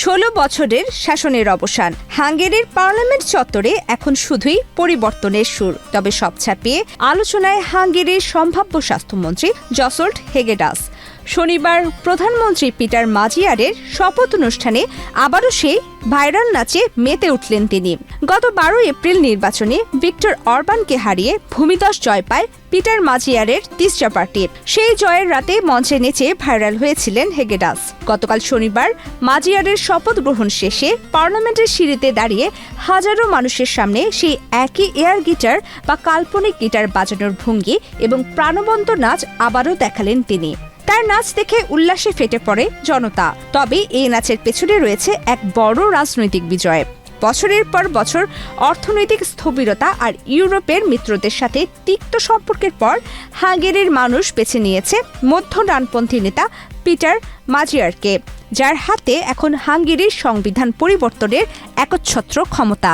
16 বছরের শাসনের অবসান। হাঙ্গেরির পার্লামেন্ট চত্বরে এখন শুধুই পরিবর্তনের সুর। তবে সব ছাপিয়ে আলোচনায় হাঙ্গেরির সম্ভাব্য স্বাস্থ্যমন্ত্রী জসল্ট হেগেডাস। শনিবার প্রধানমন্ত্রী পিটার মাজিয়ারের শপথ অনুষ্ঠানে আবারও সেই ভাইরাল নাচে মেতে উঠলেন তিনি। গত 12 এপ্রিল নির্বাচনে ভিক্টর অরবানকে হারিয়ে ভূমিধস জয় পায় পিটার মাজিয়ারের তিস্রা পার্টি। সেই জয়ের রাতে মঞ্চে নেচে ভাইরাল হয়েছিলেন হেগেডাস। গতকাল শনিবার মাজিয়ারের শপথ গ্রহণ শেষে পার্লামেন্টের সিঁড়িতে দাঁড়িয়ে হাজারো মানুষের সামনে সেই একই এয়ার গিটার বা কাল্পনিক গিটার বাজানোর ভঙ্গি এবং প্রাণবন্ত নাচ আবারও দেখালেন তিনি। তার নাচ দেখে উল্লাসে ফেটে পড়ে জনতা। তবে এই নাচের পেছনে রয়েছে এক বড় রাজনৈতিক বিজয়। বছরের পর বছর অর্থনৈতিক স্থবিরতা আর ইউরোপের মিত্রদের সাথে তিক্ত সম্পর্কের পর হাঙ্গেরির মানুষ বেছে নিয়েছে মধ্য ডানপন্থী নেতা পিটার মাজিয়ারকে, যার হাতে এখন হাঙ্গেরির সংবিধান পরিবর্তনের একচ্ছত্র ক্ষমতা।